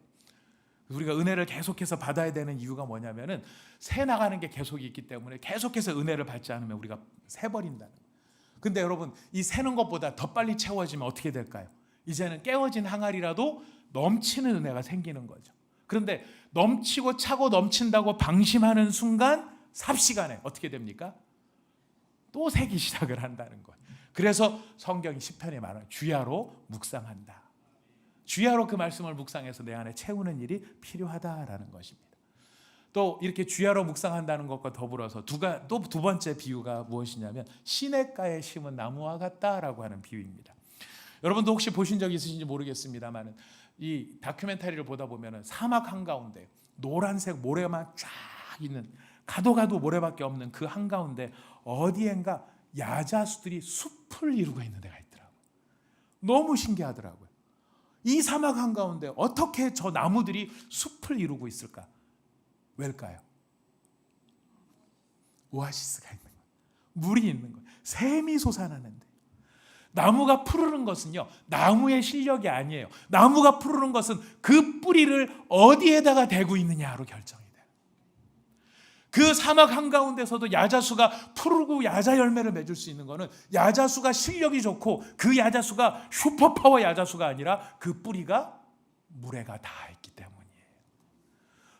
우리가 은혜를 계속해서 받아야 되는 이유가 뭐냐면은 새 나가는 게 계속 있기 때문에 계속해서 은혜를 받지 않으면 우리가 새버린다는 거예요. 근데 여러분 이 새는 것보다 더 빨리 채워지면 어떻게 될까요? 이제는 깨어진 항아리라도 넘치는 은혜가 생기는 거죠. 그런데 넘치고 차고 넘친다고 방심하는 순간 삽시간에 어떻게 됩니까? 또 새기 시작을 한다는 것. 그래서 성경이 시편에 말하는 주야로 묵상한다. 주야로 그 말씀을 묵상해서 내 안에 채우는 일이 필요하다라는 것입니다. 또 이렇게 주야로 묵상한다는 것과 더불어서 또 두 번째 비유가 무엇이냐면 시냇가에 심은 나무와 같다라고 하는 비유입니다. 여러분도 혹시 보신 적 있으신지 모르겠습니다만 이 다큐멘터리를 보다 보면 사막 한가운데 노란색 모래만 쫙 있는 가도 모래밖에 없는 그 한가운데 어디엔가 야자수들이 숲을 이루고 있는 데가 있더라고요. 너무 신기하더라고요. 이 사막 한가운데 어떻게 저 나무들이 숲을 이루고 있을까? 왜일까요? 오아시스가 있는 거예요. 물이 있는 거예요. 샘이 솟아나는데. 나무가 푸르는 것은요 나무의 실력이 아니에요. 나무가 푸르는 것은 그 뿌리를 어디에다가 대고 있느냐로 결정이 돼요. 그 사막 한가운데서도 야자수가 푸르고 야자 열매를 맺을 수 있는 것은 야자수가 실력이 좋고 그 야자수가 슈퍼파워 야자수가 아니라 그 뿌리가 물에가 닿아 있기 때문이에요.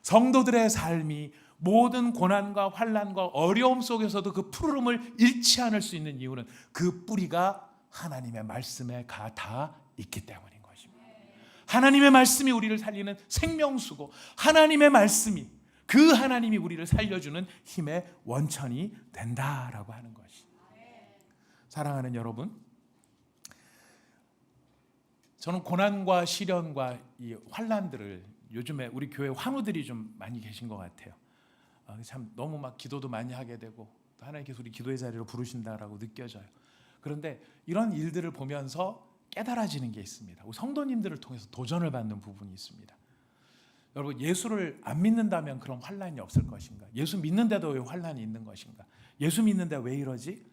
성도들의 삶이 모든 고난과 환난과 어려움 속에서도 그 푸르름을 잃지 않을 수 있는 이유는 그 뿌리가 하나님의 말씀에 닿아 있기 때문인 것입니다. 하나님의 말씀이 우리를 살리는 생명수고 하나님의 말씀이 그 하나님이 우리를 살려주는 힘의 원천이 된다라고 하는 것이. 사랑하는 여러분, 저는 고난과 시련과 이 환난들을 요즘에 우리 교회 환우들이 좀 많이 계신 것 같아요. 참 너무 막 기도도 많이 하게 되고 또 하나님께서 우리 기도의 자리로 부르신다라고 느껴져요. 그런데 이런 일들을 보면서 깨달아지는 게 있습니다. 우리 성도님들을 통해서 도전을 받는 부분이 있습니다. 여러분 예수를 안 믿는다면 그런 환난이 없을 것인가? 예수 믿는데도 왜 환난이 있는 것인가? 예수 믿는데 왜 이러지?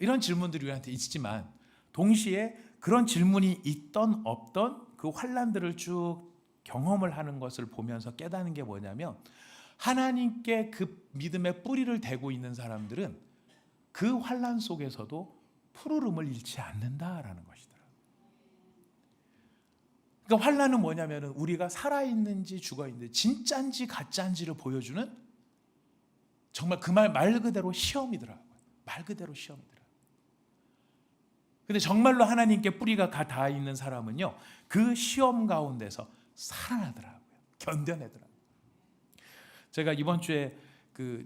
이런 질문들이 우리한테 있지만 동시에 그런 질문이 있던 없던 그 환난들을 쭉 경험을 하는 것을 보면서 깨닫는 게 뭐냐면 하나님께 그 믿음의 뿌리를 대고 있는 사람들은 그 환난 속에서도 푸르름을 잃지 않는다라는 것이더라고요. 그러니까 환난은 뭐냐면 우리가 살아있는지 죽어있는지 진짜인지 가짜인지를 보여주는 정말 그 말 그대로 시험이더라고요. 말 그대로 시험이더라고요. 근데 정말로 하나님께 뿌리가 닿아 있는 사람은요 그 시험 가운데서 살아나더라고요. 견뎌내더라고요. 제가 이번 주에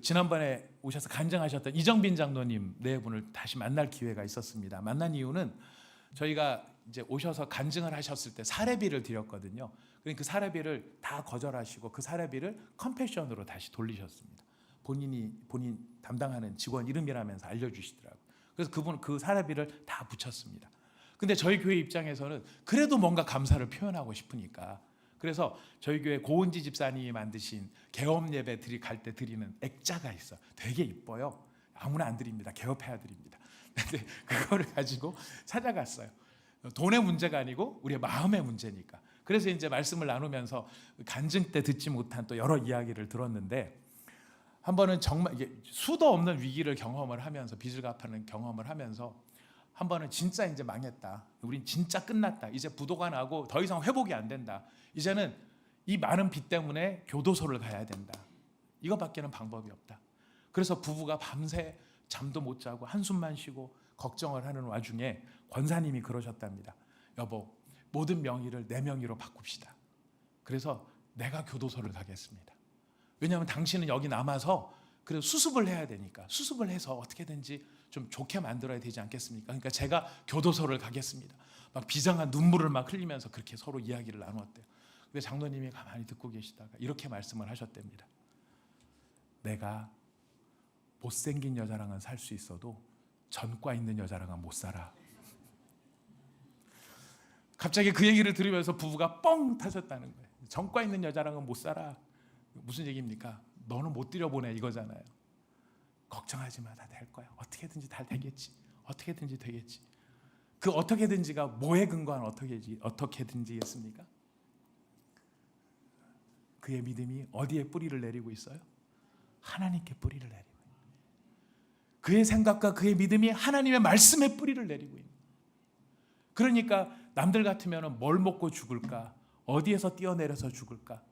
지난번에 오셔서 간증하셨던 이정빈 장로님 네 분을 다시 만날 기회가 있었습니다. 만난 이유는 저희가 이제 오셔서 간증을 하셨을 때 사례비를 드렸거든요. 그러니까 그 사례비를 다 거절하시고 그 사례비를 컴패션으로 다시 돌리셨습니다. 본인 담당하는 직원 이름이라면서 알려주시더라고요. 그래서 그분 그 사례비를 다 붙였습니다. 근데 저희 교회 입장에서는 그래도 뭔가 감사를 표현하고 싶으니까, 그래서 저희 교회 고은지 집사님이 만드신 개업 예배 갈 때 드리는 액자가 있어요. 되게 이뻐요. 아무나 안 드립니다. 개업해야 드립니다. 근데 그거를 가지고 찾아갔어요. 돈의 문제가 아니고 우리의 마음의 문제니까. 그래서 이제 말씀을 나누면서 간증 때 듣지 못한 또 여러 이야기를 들었는데, 한 번은 정말 이게 수도 없는 위기를 경험을 하면서, 빚을 갚아는 경험을 하면서 한 번은 진짜 이제 망했다. 우린 진짜 끝났다. 이제 부도가 나고 더 이상 회복이 안 된다. 이제는 이 많은 빚 때문에 교도소를 가야 된다. 이거밖에는 방법이 없다. 그래서 부부가 밤새 잠도 못 자고 한숨만 쉬고 걱정을 하는 와중에 권사님이 그러셨답니다. 여보, 모든 명의를 내 명의로 바꿉시다. 그래서 내가 교도소를 가겠습니다. 왜냐하면 당신은 여기 남아서 그래서 수습을 해야 되니까, 수습을 해서 어떻게든지 좀 좋게 만들어야 되지 않겠습니까? 그러니까 제가 교도소를 가겠습니다. 막 비장한 눈물을 막 흘리면서 그렇게 서로 이야기를 나누었대요. 근데 장로님이 가만히 듣고 계시다가 이렇게 말씀을 하셨답니다. 내가 못생긴 여자랑은 살 수 있어도 전과 있는 여자랑은 못 살아. 갑자기 그 얘기를 들으면서 부부가 뻥 타셨다는 거예요. 전과 있는 여자랑은 못 살아. 무슨 얘기입니까? 너는 못 들여보내 이거잖아요. 걱정하지 마, 다 될 거야. 어떻게든지 다 되겠지. 어떻게든지 되겠지. 그 어떻게든지가 뭐에 근거한 어떻게든지겠습니까? 그의 믿음이 어디에 뿌리를 내리고 있어요? 하나님께 뿌리를 내리고 있는. 그의 생각과 그의 믿음이 하나님의 말씀에 뿌리를 내리고 있는. 그러니까 남들 같으면 뭘 먹고 죽을까? 어디에서 뛰어내려서 죽을까?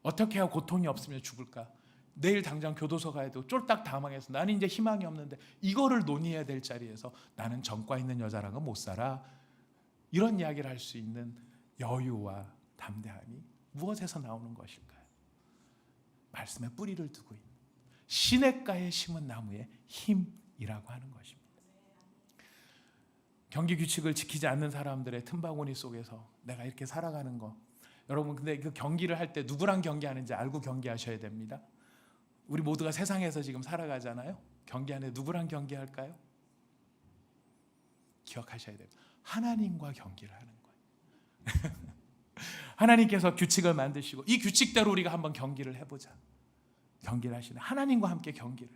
어떻게 해야 고통이 없으면 죽을까? 내일 당장 교도소 가야 되고 쫄딱 다 망해서 나는 이제 희망이 없는데, 이거를 논의해야 될 자리에서 나는 전과 있는 여자랑은 못 살아. 이런 이야기를 할 수 있는 여유와 담대함이 무엇에서 나오는 것일까요? 말씀에 뿌리를 두고 있는 시냇가에 심은 나무의 힘이라고 하는 것입니다. 경기 규칙을 지키지 않는 사람들의 틈바구니 속에서 내가 이렇게 살아가는 거, 여러분 근데 그 경기를 할 때 누구랑 경기하는지 알고 경기하셔야 됩니다. 우리 모두가 세상에서 지금 살아가잖아요. 경기하는데 누구랑 경기할까요? 기억하셔야 돼요. 하나님과 경기를 하는 거예요. 하나님께서 규칙을 만드시고 이 규칙대로 우리가 한번 경기를 해보자. 경기를 하시는 하나님과 함께 경기를.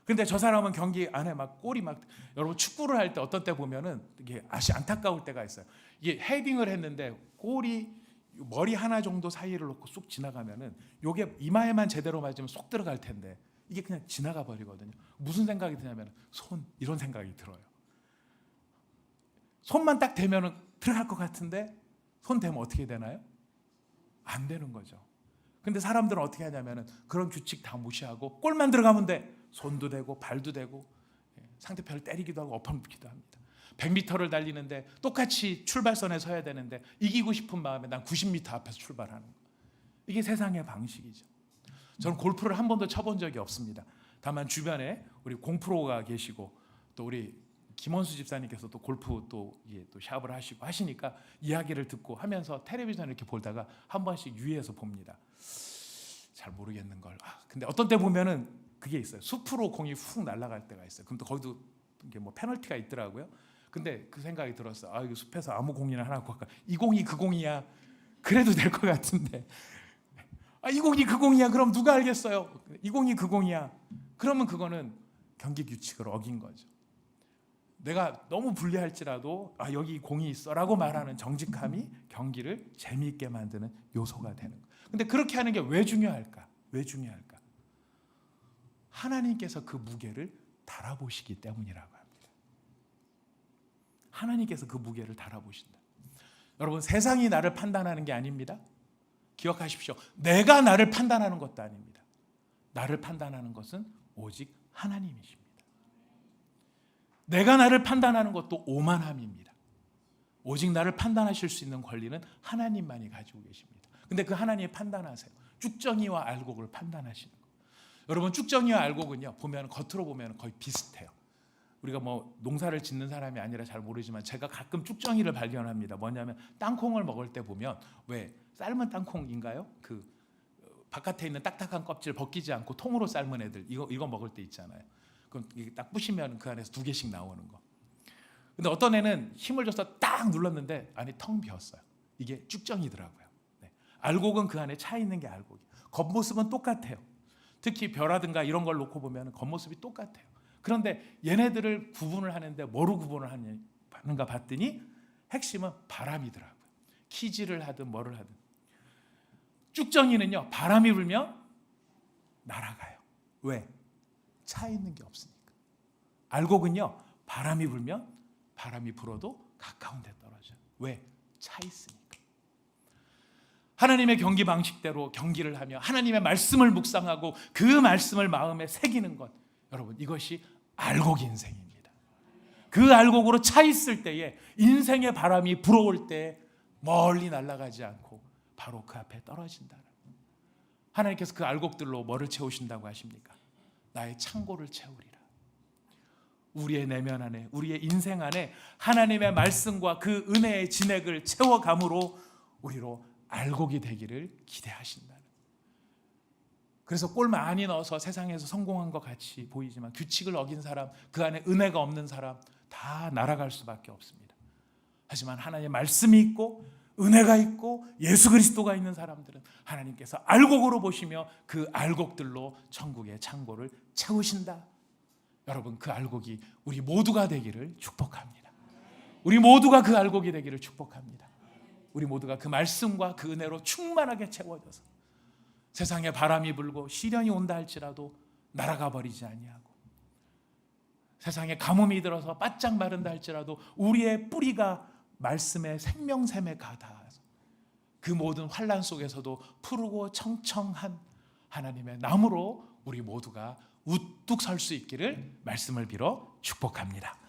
근데 저 사람은 경기 안에 막 골이 막, 여러분 축구를 할 때 어떤 때 보면은 이게 아시 안타까울 때가 있어요. 이게 헤딩을 했는데 골이 머리 하나 정도 사이를 놓고 쑥 지나가면은 요게 이마에만 제대로 맞으면 쏙 들어갈 텐데 이게 그냥 지나가 버리거든요. 무슨 생각이 드냐면 손, 이런 생각이 들어요. 손만 딱 대면은 들어갈 것 같은데 손 대면 어떻게 되나요? 안 되는 거죠. 근데 사람들은 어떻게 하냐면은 그런 규칙 다 무시하고 골만 들어가면 돼. 손도 대고 발도 대고 상대편을 때리기도 하고 엎어놓기도 합니다. 100m를 달리는데 똑같이 출발선에 서야 되는데 이기고 싶은 마음에 난 90m 앞에서 출발하는 거. 이게 세상의 방식이죠. 저는 골프를 한 번도 쳐본 적이 없습니다. 다만 주변에 우리 공프로가 계시고 또 우리 김원수 집사님께서 또 골프 또 샵을 하시고 하시니까 이야기를 듣고 하면서 텔레비전 이렇게 보다가 한 번씩 유의해서 봅니다. 잘 모르겠는 걸. 근데 어떤 때 보면은 그게 있어요. 숲으로 공이 훅 날아갈 때가 있어요. 그럼 또 거기도 이게 뭐 페널티가 있더라고요. 근데 그 생각이 들었어. 이거 숲에서 아무 공이나 하나 갖고 갈까? 이 공이 그 공이야. 그래도 될 것 같은데. 이 공이 그 공이야. 그럼 누가 알겠어요? 이 공이 그 공이야. 그러면 그거는 경기 규칙을 어긴 거죠. 내가 너무 불리할지라도 여기 공이 있어라고 말하는 정직함이 경기를 재미있게 만드는 요소가 되는 거예요. 근데 그렇게 하는 게 왜 중요할까? 왜 중요할까? 하나님께서 그 무게를 달아보시기 때문이라고 합니다. 하나님께서 그 무게를 달아보신다. 여러분, 세상이 나를 판단하는 게 아닙니다. 기억하십시오. 내가 나를 판단하는 것도 아닙니다. 나를 판단하는 것은 오직 하나님이십니다. 내가 나를 판단하는 것도 오만함입니다. 오직 나를 판단하실 수 있는 권리는 하나님만이 가지고 계십니다. 근데 그 하나님이 판단하세요. 쭉정이와 알곡을 판단하시는 거. 여러분, 쭉정이와 알곡은요, 보면 겉으로 보면 거의 비슷해요. 우리가 뭐 농사를 짓는 사람이 아니라 잘 모르지만 제가 가끔 쭉정이를 발견합니다. 뭐냐면 땅콩을 먹을 때 보면 왜 삶은 땅콩인가요? 그 바깥에 있는 딱딱한 껍질 벗기지 않고 통으로 삶은 애들 이거 먹을 때 있잖아요. 그럼 이게 딱 부시면 그 안에서 2개씩 나오는 거. 근데 어떤 애는 힘을 줘서 딱 눌렀는데 안에 텅 비었어요. 이게 쭉정이더라고요. 네. 알곡은 그 안에 차 있는 게 알곡이에요. 겉모습은 똑같아요. 특히 벼라든가 이런 걸 놓고 보면 겉모습이 똑같아요. 그런데 얘네들을 구분을 하는데 뭐로 구분을 하는가 봤더니 핵심은 바람이더라고요. 키질을 하든 뭐를 하든. 쭉정이는요, 바람이 불면 날아가요. 왜? 차 있는 게 없으니까. 알곡은요, 바람이 불면 바람이 불어도 가까운 데 떨어져요. 왜? 차 있으니까. 하나님의 경기 방식대로 경기를 하며 하나님의 말씀을 묵상하고 그 말씀을 마음에 새기는 것, 여러분, 이것이 알곡 인생입니다. 그 알곡으로 차 있을 때에 인생의 바람이 불어올 때 멀리 날아가지 않고 바로 그 앞에 떨어진다는. 하나님께서 그 알곡들로 뭐를 채우신다고 하십니까? 나의 창고를 채우리라. 우리의 내면 안에, 우리의 인생 안에 하나님의 말씀과 그 은혜의 진액을 채워감으로 우리로 알곡이 되기를 기대하신다는. 그래서 꼴 많이 넣어서 세상에서 성공한 것 같이 보이지만 규칙을 어긴 사람, 그 안에 은혜가 없는 사람 다 날아갈 수밖에 없습니다. 하지만 하나님의 말씀이 있고 은혜가 있고 예수 그리스도가 있는 사람들은 하나님께서 알곡으로 보시며 그 알곡들로 천국의 창고를 채우신다. 여러분, 그 알곡이 우리 모두가 되기를 축복합니다. 우리 모두가 그 알곡이 되기를 축복합니다. 우리 모두가 그 말씀과 그 은혜로 충만하게 채워져서 세상에 바람이 불고 시련이 온다 할지라도 날아가 버리지 아니하고, 세상에 가뭄이 들어서 바짝 마른다 할지라도 우리의 뿌리가 말씀의 생명샘에 가닿아서 그 모든 환난 속에서도 푸르고 청청한 하나님의 나무로 우리 모두가 우뚝 설 수 있기를 말씀을 빌어 축복합니다.